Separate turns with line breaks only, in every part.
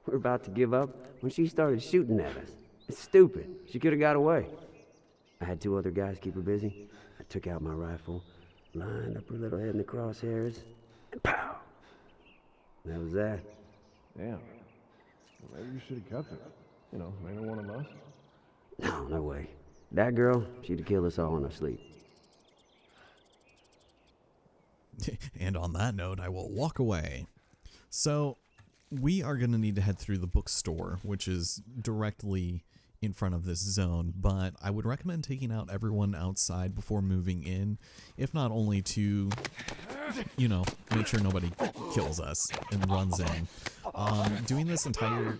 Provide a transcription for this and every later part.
We were about to give up when she started shooting at us. It's stupid. She could have got away. I had two other guys keep her busy. I took out my rifle, lined up her little head in the crosshairs, and pow! That was that.
Damn. Well, maybe you should have kept it. You know, maybe one of us.
No way. That girl, she'd have killed us all in our sleep.
And on that note, I will walk away. So, we are going to need to head through the bookstore, which is directly in front of this zone, but I would recommend taking out everyone outside before moving in, if not only to, you know, make sure nobody kills us and runs in. Doing this entire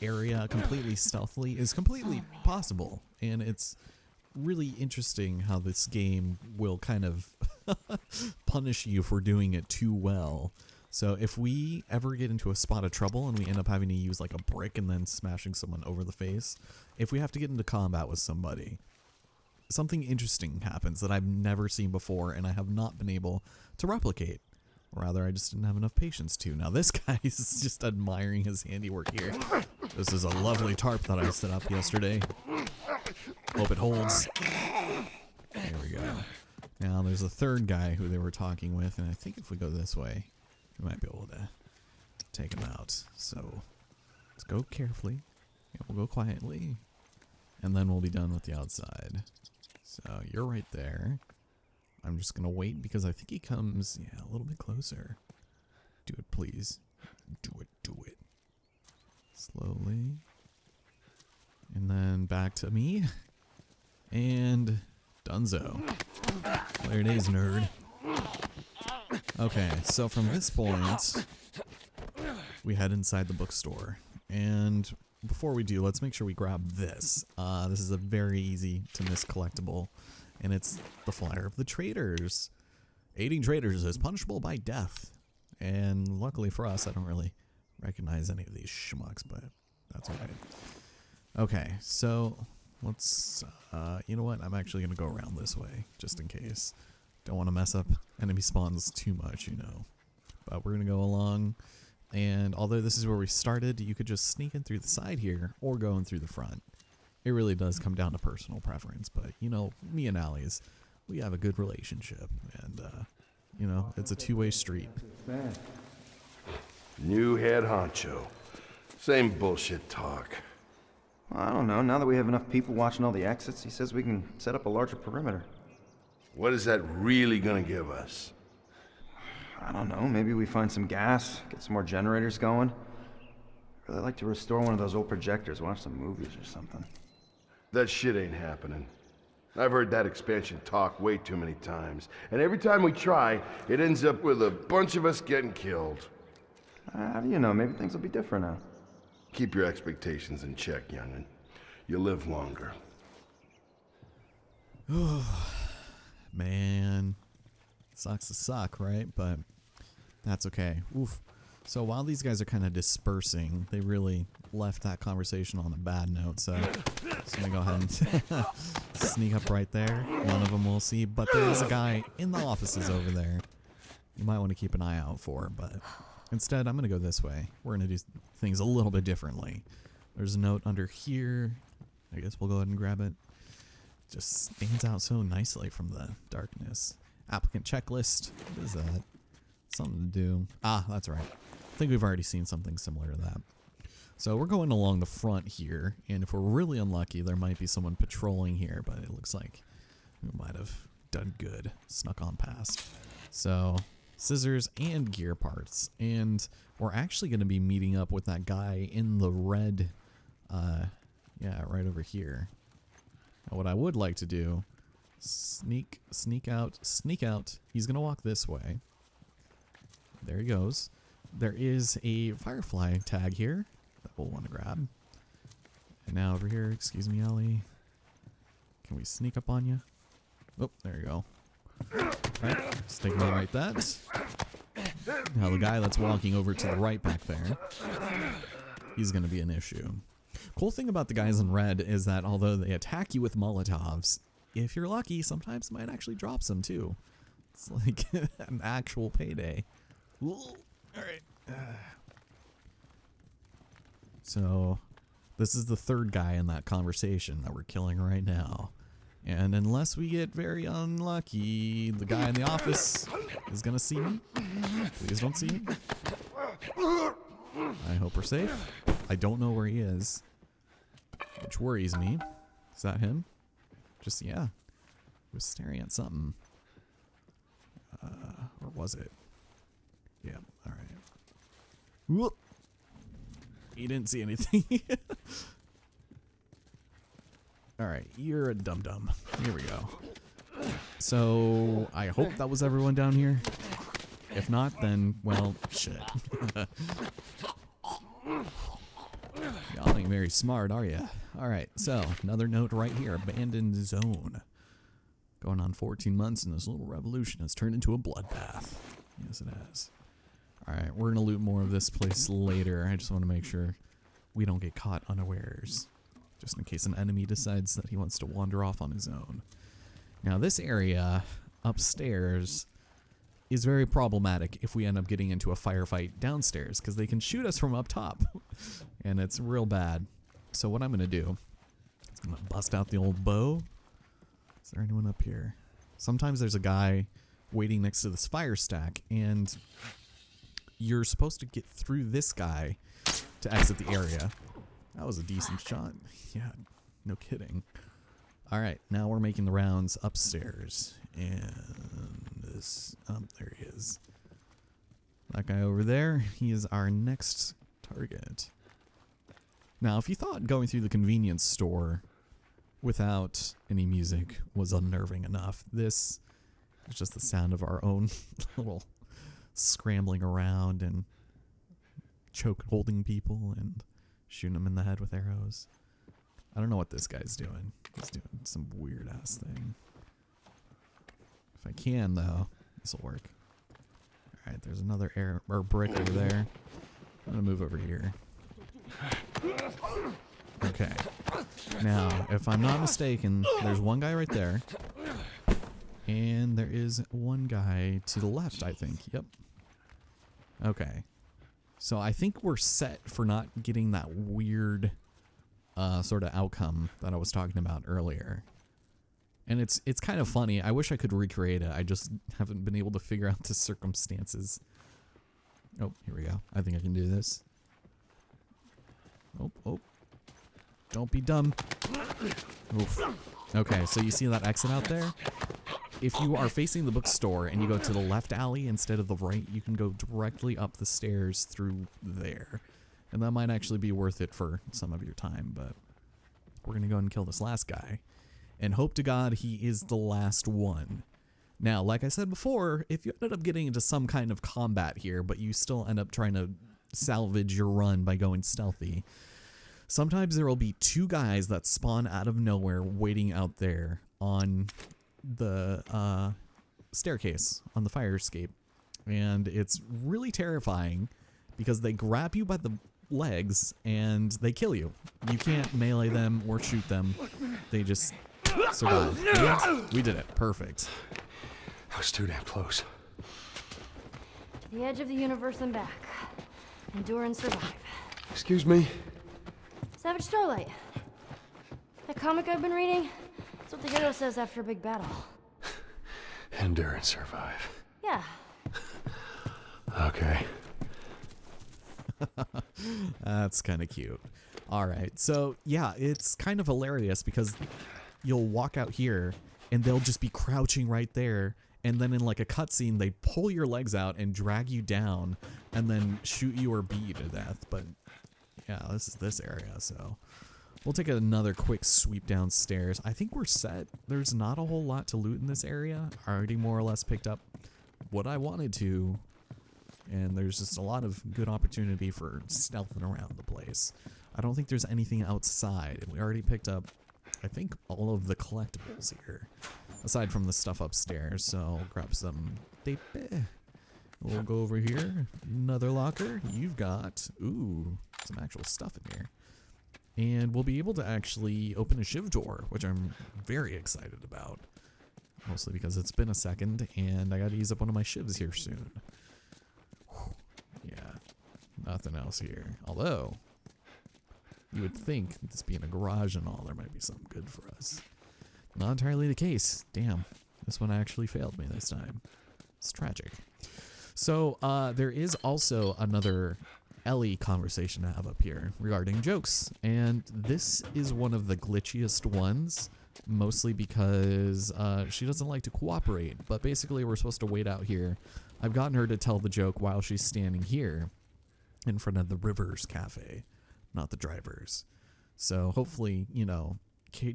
area completely stealthily is completely possible, and it's really interesting how this game will kind of punish you for doing it too well. So if we ever get into a spot of trouble and we end up having to use like a brick and then smashing someone over the face, if we have to get into combat with somebody, something interesting happens that I've never seen before and I have not been able to replicate. Or rather, I just didn't have enough patience to. Now this guy is just admiring his handiwork here. This is a lovely tarp that I set up yesterday. Hope it holds. There we go. Now there's a third guy who they were talking with, and I think if we go this way, we might be able to take him out. So let's go carefully. Yeah, we'll go quietly, and then we'll be done with the outside. So you're right there. I'm just gonna wait because I think he comes, yeah, a little bit closer. Do it, please. Do it. Slowly. And then back to me. And Dunzo. There it is, nerd. Okay, so from this point, we head inside the bookstore. And before we do, let's make sure we grab this. This is a very easy to miss collectible. And it's the flyer of the traders. Aiding traders is punishable by death. And luckily for us, I don't really recognize any of these schmucks, but that's alright. Okay, so let's, you know what? I'm actually going to go around this way, just in case. Don't want to mess up enemy spawns too much, you know. But we're going to go along. And although this is where we started, you could just sneak in through the side here or go in through the front. It really does come down to personal preference, but, you know, me and Allie's, we have a good relationship, and, you know, it's a two-way street.
New head honcho. Same bullshit talk.
Well, I don't know. Now that we have enough people watching all the exits, he says we can set up a larger perimeter.
What is that really gonna give us?
I don't know. Maybe we find some gas, get some more generators going. I'd really like to restore one of those old projectors, watch some movies or something.
That shit ain't happening. I've heard that expansion talk way too many times. And every time we try, it ends up with a bunch of us getting killed.
How do you know? Maybe things will be different now.
Keep your expectations in check, young'un. You'll live longer.
Man. Sucks to suck, right? But that's okay. Oof. So while these guys are kind of dispersing, they really left that conversation on a bad note. So just gonna go ahead and sneak up right there. One of them we'll see, but there is a guy in the offices over there you might want to keep an eye out for. But instead, I'm gonna go this way. We're gonna do things a little bit differently. There's a note under here. I guess we'll go ahead and grab it. Just stands out so nicely from the darkness. Applicant checklist. What is that? Something to do. Ah, that's right. I think we've already seen something similar to that. So we're going along the front here, and if we're really unlucky, there might be someone patrolling here, but it looks like we might have done good. Snuck on past. So, scissors and gear parts. And we're actually going to be meeting up with that guy in the red, yeah, right over here. Now, what I would like to do, sneak out. He's going to walk this way. There he goes. There is a Firefly tag here that we'll want to grab. And now over here, excuse me, Ellie. Can we sneak up on you? Oh, there you go. Right, stigma right that. Now the guy that's walking over to the right back there, he's going to be an issue. Cool thing about the guys in red is that although they attack you with Molotovs, if you're lucky, sometimes it might actually drop some too. It's like an actual payday. Alright. So this is the third guy in that conversation that we're killing right now. And unless we get very unlucky, the guy in the office is gonna see me. Please don't see me. I hope we're safe. I don't know where he is, which worries me. Is that him? Just, yeah. He was staring at something. Or was it? Yeah, alright. Whoop! He didn't see anything. Alright, you're a dum-dum. Here we go. So, I hope that was everyone down here. If not, then, well, shit. Y'all ain't very smart, are ya? Alright, so, another note right here. Abandoned zone. Going on 14 months, and this little revolution has turned into a bloodbath. Yes, it has. Alright, we're gonna loot more of this place later. I just want to make sure we don't get caught unawares. Just in case an enemy decides that he wants to wander off on his own. Now, this area upstairs is very problematic if we end up getting into a firefight downstairs, because they can shoot us from up top. And it's real bad. So what I'm going to do is I'm going to bust out the old bow. Is there anyone up here? Sometimes there's a guy waiting next to this fire stack, and you're supposed to get through this guy to exit the area. That was a decent shot. Yeah, no kidding. Alright, now we're making the rounds upstairs. And this... there he is. That guy over there, he is our next target. Now, if you thought going through the convenience store without any music was unnerving enough, this is just the sound of our own little scrambling around and choke holding people and shooting them in the head with arrows. I don't know what this guy's doing. He's doing some weird ass thing. If I can, though, this will work. Alright, there's another brick over there. I'm gonna move over here. Okay. Now, if I'm not mistaken, there's one guy right there. And there is one guy to the left, I think. Yep. Okay. So I think we're set for not getting that weird sort of outcome that I was talking about earlier. And it's kind of funny. I wish I could recreate it. I just haven't been able to figure out the circumstances. Oh, here we go. I think I can do this. Oh. Don't be dumb. Oof. Okay, so you see that exit out there? If you are facing the bookstore and you go to the left alley instead of the right, you can go directly up the stairs through there. And that might actually be worth it for some of your time, but we're going to go ahead and kill this last guy. And hope to God he is the last one. Now, like I said before, if you ended up getting into some kind of combat here, but you still end up trying to salvage your run by going stealthy, sometimes there will be two guys that spawn out of nowhere waiting out there on the staircase, on the fire escape. And it's really terrifying because they grab you by the legs and they kill you. You can't melee them or shoot them. They just survive. And we did it. Perfect.
That was too damn close.
To the edge of the universe and back. Endure and survive.
Excuse me?
Savage Starlight. That comic I've been reading? That's what the hero says after a big battle.
Endure and survive.
Yeah.
Okay.
That's kind of cute. All right. So, yeah, it's kind of hilarious because you'll walk out here and they'll just be crouching right there. And then in like a cutscene, they pull your legs out and drag you down and then shoot you or beat you to death. But yeah, this is this area. So we'll take another quick sweep downstairs. I think we're set. There's not a whole lot to loot in this area. I already more or less picked up what I wanted to. And there's just a lot of good opportunity for stealthing around the place. I don't think there's anything outside. And we already picked up, I think, all of the collectibles here. Aside from the stuff upstairs. So I'll grab some tape. We'll go over here. Another locker. You've got, ooh, some actual stuff in here. And we'll be able to actually open a shiv door, which I'm very excited about. Mostly because it's been a second and I gotta use up one of my shivs here soon. Whew. Yeah, nothing else here. Although, You would think, this being a garage and all, there might be something good for us. Not entirely the case. Damn, this one actually failed me this time. It's tragic. So there is also another Ellie conversation to have up here regarding jokes, and this is one of the glitchiest ones, mostly because she doesn't like to cooperate, but basically we're supposed to wait out here. I've gotten her to tell the joke while she's standing here in front of the Rivers Cafe, not the Drivers. So hopefully, you know,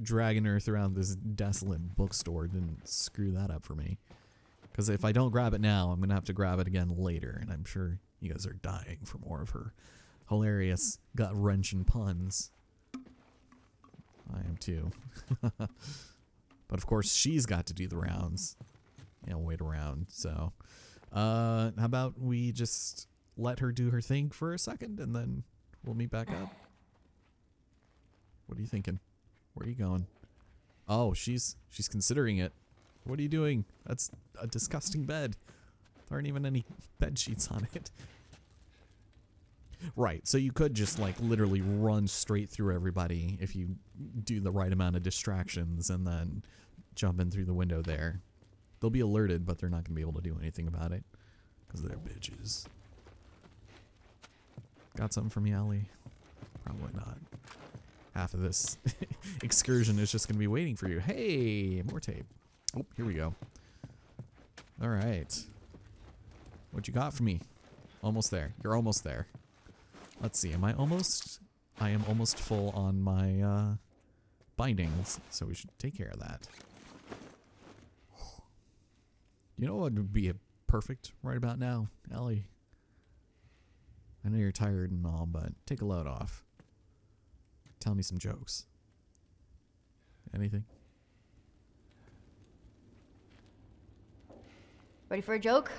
dragging her throughout this desolate bookstore didn't screw that up for me. Because if I don't grab it now, I'm going to have to grab it again later, and I'm sure you guys are dying for more of her hilarious, gut-wrenching puns. I am too. But of course, she's got to do the rounds and wait around. So, how about we just let her do her thing for a second, and then we'll meet back up? What are you thinking? Where are you going? Oh, she's considering it. What are you doing? That's a disgusting bed. There aren't even any bed sheets on it. Right, so you could just like literally run straight through everybody if you do the right amount of distractions and then jump in through the window there. They'll be alerted, but they're not going to be able to do anything about it because they're bitches. Got something for me, Ellie? Probably not. Half of this excursion is just going to be waiting for you. Hey, more tape. Oh, here we go. All right. What you got for me? Almost there. You're almost there. Let's see. Am I almost? I am almost full on my bindings, so we should take care of that. You know what would be perfect right about now, Ellie? I know you're tired and all, but take a load off. Tell me some jokes. Anything?
Ready for a joke?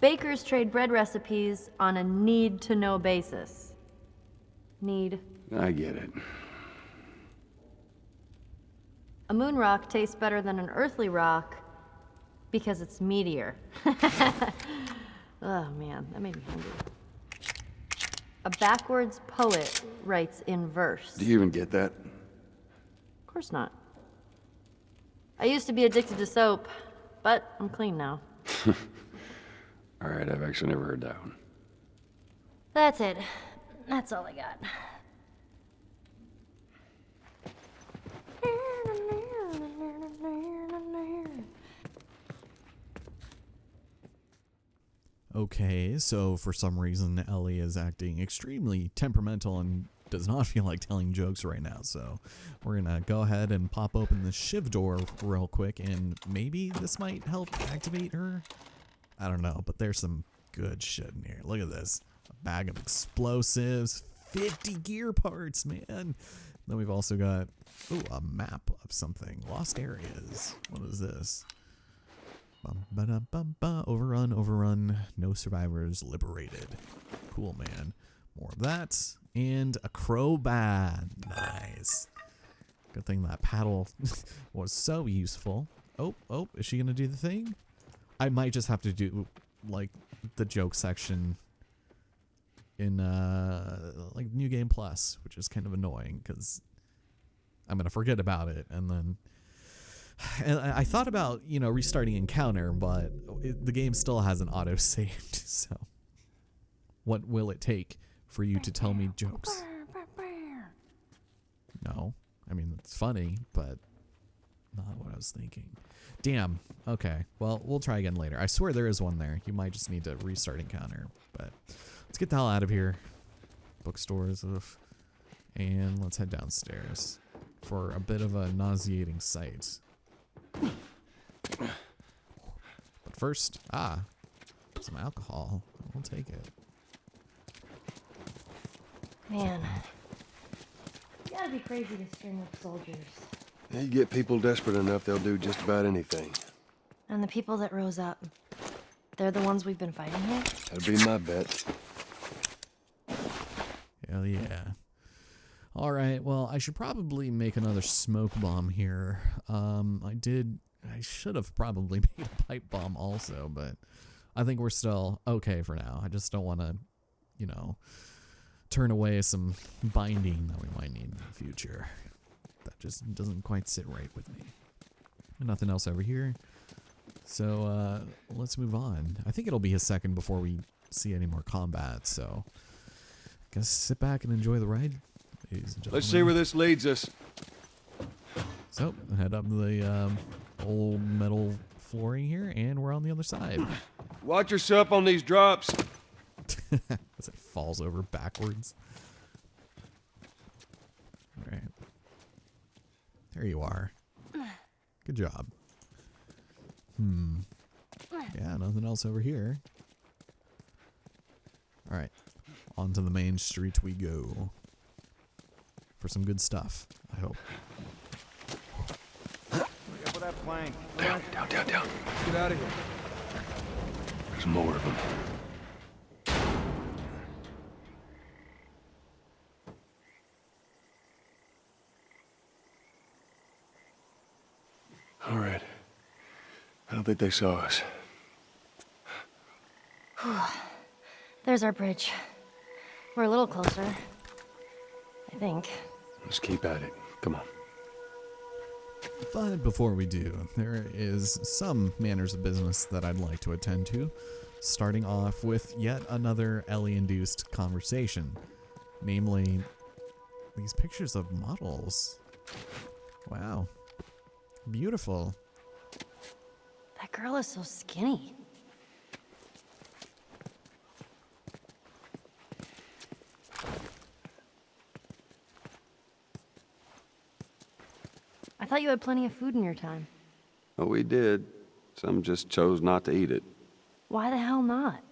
Bakers trade bread recipes on a need-to-know basis. Need.
I get it.
A moon rock tastes better than an earthly rock because it's meatier. Oh man, that made me hungry. A backwards poet writes in verse.
Do you even get that?
Of course not. I used to be addicted to soap, but I'm clean now.
All right, I've actually never heard that one.
That's it. That's all I got.
Okay, so for some reason Ellie is acting extremely temperamental and does not feel like telling jokes right now, so we're gonna go ahead and pop open the shiv door real quick, and maybe this might help activate her? I don't know, but there's some good shit in here. Look at this. A bag of explosives, 50 gear parts, man. Then we've also got, ooh, a map of something. Lost areas. What is this? Overrun, overrun, no survivors liberated. Cool, man. More of that. And a crowbar. Nice. Good thing that paddle was so useful. Oh, is she gonna do the thing? I might just have to do, like, the joke section in, like, New Game Plus, which is kind of annoying, because I'm gonna forget about it, and then... And I thought about, you know, restarting Encounter, but the game still hasn't auto-saved, so... What will it take for you to tell me jokes? No. I mean, it's funny, but not what I was thinking. Damn. Okay. Well, we'll try again later. I swear there is one there. You might just need to restart Encounter, but let's get the hell out of here. Bookstores. Ugh. And let's head downstairs for a bit of a nauseating sight. But first, some alcohol. We'll take it.
Man, you gotta be crazy to string up soldiers.
You get people desperate enough, they'll do just about anything.
And the people that rose up, they're the ones we've been fighting here?
That'd be my bet.
Hell yeah. Alright, well, I should probably make another smoke bomb here. I should have probably made a pipe bomb also, but I think we're still okay for now. I just don't want to, you know, turn away some binding that we might need in the future. That just doesn't quite sit right with me. Nothing else over here. So let's move on. I think it'll be a second before we see any more combat, so guess sit back and enjoy the ride, ladies and gentlemen.
Let's see where this leads us.
So head up the old metal flooring here, and we're on the other side.
Watch yourself on these drops.
As it falls over backwards. All right. There you are. Good job. Yeah, nothing else over here. All right. Onto the main street we go. For some good stuff, I hope.
Look up with that plank.
Down.
Get out of here.
There's more of them. All right. I don't think they saw us.
There's our bridge. We're a little closer. I think.
Let's keep at it. Come on.
But before we do, there is some manners of business that I'd like to attend to, starting off with yet another Ellie-induced conversation, namely these pictures of models. Wow. Beautiful.
That girl is so skinny. I thought you had plenty of food in your time.
Oh, we did. Some just chose not to eat it.
Why the hell not?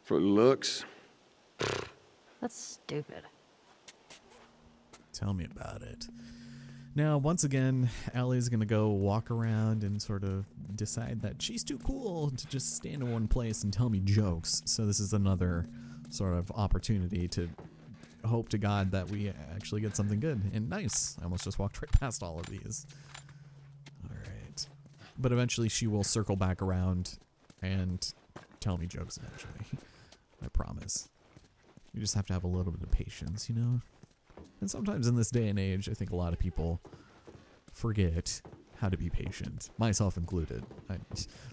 For looks,
That's stupid.
Tell me about it. Now, once again, Allie's gonna go walk around and sort of decide that she's too cool to just stand in one place and tell me jokes. So this is another sort of opportunity to hope to God that we actually get something good and nice. I almost just walked right past all of these. All right. But eventually she will circle back around and tell me jokes eventually. I promise. You just have to have a little bit of patience, you know? And sometimes in this day and age, I think a lot of people forget how to be patient, myself included.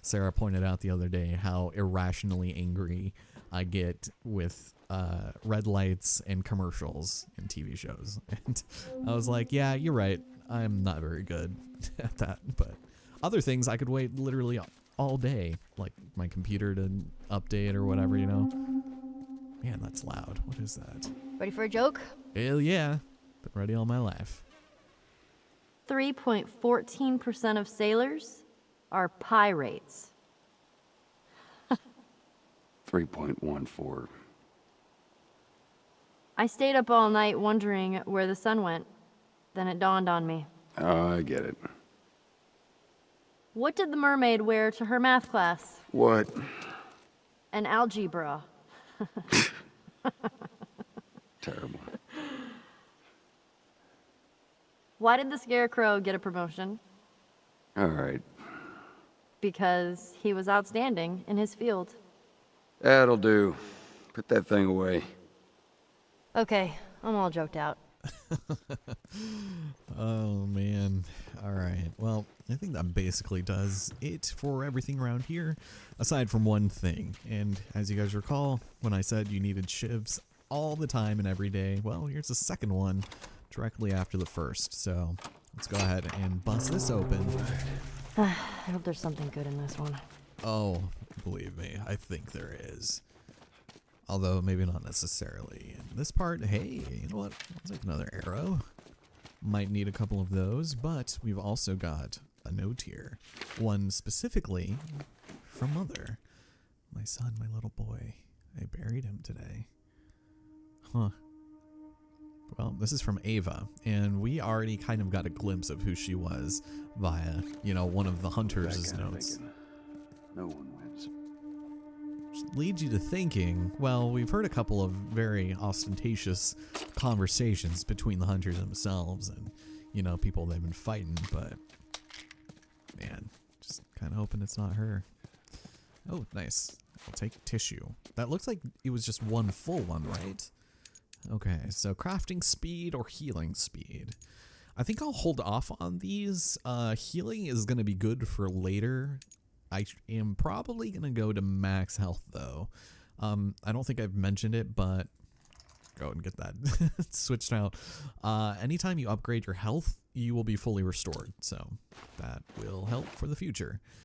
Sarah pointed out the other day how irrationally angry I get with red lights and commercials in TV shows. And I was like, yeah, you're right. I'm not very good at that. But other things, I could wait literally all day, like my computer to update or whatever, you know? Man, that's loud. What is that?
Ready for a joke?
Hell yeah. Been ready all my life.
3.14% of sailors are pirates.
3.14.
I stayed up all night wondering where the sun went. Then it dawned on me.
Oh, I get it.
What did the mermaid wear to her math class?
What?
An algebra.
Terrible.
Why did the scarecrow get a promotion?
All right.
Because he was outstanding in his field.
That'll do. Put that thing away.
Okay, I'm all joked out.
Oh, man. All right. Well, I think that basically does it for everything around here, aside from one thing. And as you guys recall, when I said you needed shivs all the time and every day, well, here's the second one directly after the first. So let's go ahead and bust this open.
I hope there's something good in this one.
Oh, believe me, I think there is. Although maybe not necessarily. In this part, hey, you know what? I'll take another arrow. Might need a couple of those, but we've also got a note here. One specifically from Mother. My son, my little boy. I buried him today. Huh. Well, this is from Ava, and we already kind of got a glimpse of who she was via, you know, one of the hunters' notes.
No one wins.
Which leads you to thinking, well, we've heard a couple of very ostentatious conversations between the hunters themselves and, you know, people they've been fighting, but man, just kind of hoping it's not her. Oh, nice. I'll take tissue. That looks like it was just one full one, right? Okay, so crafting speed or healing speed. I think I'll hold off on these. Healing is going to be good for later. I am probably going to go to max health, though. I don't think I've mentioned it, but go and get that switched out. Anytime you upgrade your health, you will be fully restored. So that will help for the future.